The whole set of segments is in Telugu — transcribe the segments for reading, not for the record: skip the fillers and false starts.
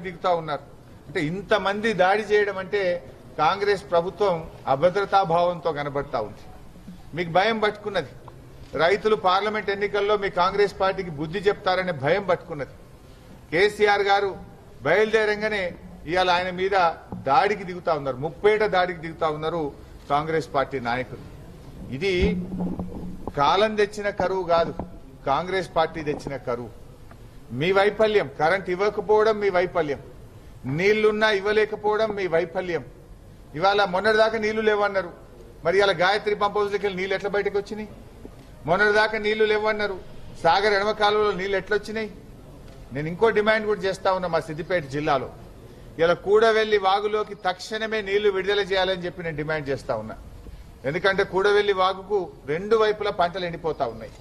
దిగుతా ఉన్నారు. అంటే ఇంతమంది దాడి చేయడం అంటే కాంగ్రెస్ ప్రభుత్వం అభద్రతా భావంతో కనబడతా ఉంది. మీకు భయం పట్టుకున్నది. రైతులు పార్లమెంట్ ఎన్నికల్లో మీ కాంగ్రెస్ పార్టీకి బుద్ధి చెప్తారనే భయం పట్టుకున్నది. కేసీఆర్ గారు బయలుదేరంగానే ఇవాళ ఆయన మీద దాడికి దిగుతా ఉన్నారు, ముప్పేట దాడికి దిగుతా ఉన్నారు కాంగ్రెస్ పార్టీ నాయకులు. ఇది కాలం తెచ్చిన కరువు కాదు, కాంగ్రెస్ పార్టీ తెచ్చిన కరువు. మీ వైఫల్యం, కరెంట్ ఇవ్వకపోవడం మీ వైఫల్యం, నీళ్లున్నా ఇవ్వలేకపోవడం మీ వైఫల్యం. ఇవాళ మొన్నటిదాకా నీళ్లు లేవన్నారు, మరి ఇలా గాయత్రి పంప్ హౌస్లోకి వెళ్ళి నీళ్లు ఎట్లా బయటకు వచ్చినాయి? మొన్నటిదాకా నీళ్లు లేవన్నారు, సాగర్ ఎడమ కాలువలో నీళ్లు ఎట్లొచ్చినాయి? నేను ఇంకో డిమాండ్ కూడా చేస్తా ఉన్నా మా సిద్దిపేట జిల్లాలో. ఇలా కూడవెల్లి వాగులోకి తక్షణమే నీళ్లు విడుదల చేయాలని చెప్పి నేను డిమాండ్ చేస్తా ఉన్నా. ఎందుకంటే కూడవెల్లి వాగుకు రెండు వైపులా పంటలు ఎండిపోతా ఉన్నాయి.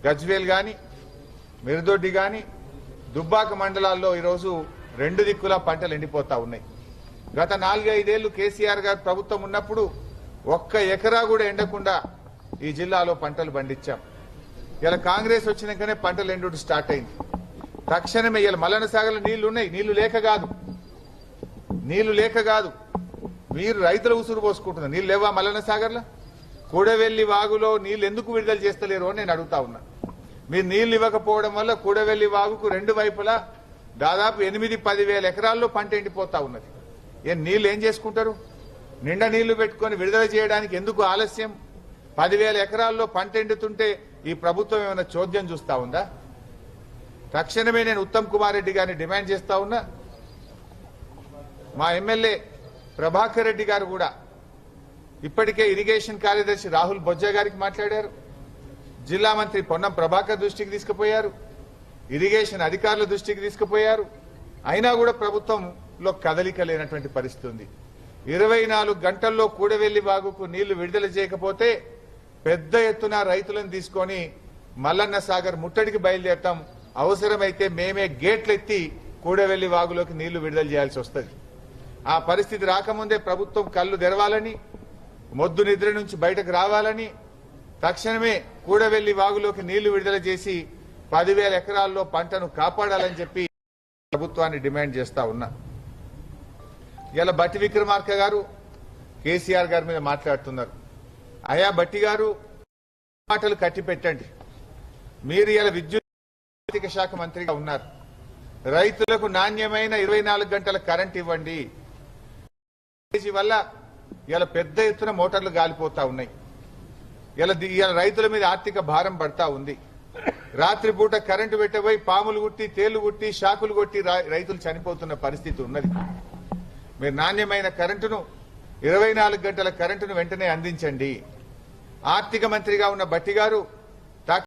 గజ్వేల్ గాని, మిరుదొడ్డి గాని, దుబ్బాక మండలాల్లో ఈరోజు రెండు దిక్కులా పంటలు ఎండిపోతా ఉన్నాయి. గత 4-5 ఏళ్లు కేసీఆర్ గారు ప్రభుత్వం ఉన్నప్పుడు ఒక్క ఎకరా కూడా ఎండకుండా ఈ జిల్లాలో పంటలు పండించాం. ఇలా కాంగ్రెస్ వచ్చినాకనే పంటలు ఎండు స్టార్ట్ అయింది. తక్షణమే ఇలా మల్లన్న సాగర్లో నీళ్లు ఉన్నాయి, నీళ్లు లేక కాదు, మీరు రైతుల ఉసురు పోసుకుంటున్నారు. నీళ్ళు లేవా మల్లన్న సాగర్లో? కూడవెల్లి వాగులో నీళ్లు ఎందుకు విడుదల చేస్తలేరు అని నేను అడుగుతా ఉన్నా. మీరు నీళ్లు ఇవ్వకపోవడం వల్ల కూడవెల్లి వాగుకు రెండు వైపులా దాదాపు 8-10 వేల ఎకరాల్లో పంట ఎండిపోతా ఉన్నది. నీళ్లు ఏం చేసుకుంటారు? నిండా నీళ్లు పెట్టుకుని విడుదల చేయడానికి ఎందుకు ఆలస్యం? 10,000 ఎకరాల్లో పంట ఎండుతుంటే ఈ ప్రభుత్వం ఏమైనా చోద్యం చూస్తా ఉందా? తక్షణమే నేను ఉత్తమ్ కుమార్ రెడ్డి గారిని డిమాండ్ చేస్తా ఉన్నా. మా ఎమ్మెల్యే ప్రభాకర్ రెడ్డి గారు కూడా ఇప్పటికే ఇరిగేషన్ కార్యదర్శి రాహుల్ బొజ్జా గారికి మాట్లాడారు, జిల్లా మంత్రి పొన్నం ప్రభాకర్ దృష్టికి తీసుకుపోయారు, ఇరిగేషన్ అధికారుల దృష్టికి తీసుకుపోయారు. అయినా కూడా ప్రభుత్వంలో కదలిక లేనటువంటి పరిస్థితి ఉంది. 24 గంటల్లో కూడవెల్లి వాగుకు నీళ్లు విడుదల చేయకపోతే పెద్ద ఎత్తున రైతులను తీసుకొని మల్లన్న సాగర్ ముట్టడికి బయలుదేరతాం. అవసరమైతే మేమే గేట్లు ఎత్తి కూడవెల్లి వాగులోకి నీళ్లు విడుదల చేయాల్సి వస్తుంది. ఆ పరిస్థితి రాకముందే ప్రభుత్వం కళ్ళు తెరవాలని, మొద్దు నిద్ర నుంచి బయటకు రావాలని, తక్షణమే కూడవెల్లి వాగులోకి నీళ్లు విడుదల చేసి 10,000 ఎకరాల్లో పంటను కాపాడాలని చెప్పి ప్రభుత్వాన్ని డిమాండ్ చేస్తా ఉన్నా. ఇలా బట్టి విక్రమార్క గారు కేసీఆర్ గారి మీద మాట్లాడుతున్నారు. అయా బట్టి గారు, మాటలు కట్టి పెట్టండి. మీరు ఇలా విద్యుత్ శాఖ మంత్రిగా ఉన్నారు. రైతులకు నాణ్యమైన 24 గంటల కరెంట్ ఇవ్వండి. వల్ల ఇలా పెద్ద ఎత్తున మోటార్లు గాలిపోతా ఉన్నాయి. ఇలా రైతుల మీద ఆర్థిక భారం పడతా ఉంది. రాత్రిపూట కరెంటు పెట్టబోయి పాములు గుట్టి, తేళ్లు గుట్టి, షాకులు కొట్టి రైతులు చనిపోతున్న పరిస్థితి ఉన్నది. మీరు నాణ్యమైన కరెంటును, 24 గంటల కరెంటును వెంటనే అందించండి. ఆర్థిక మంత్రిగా ఉన్న బట్టి గారు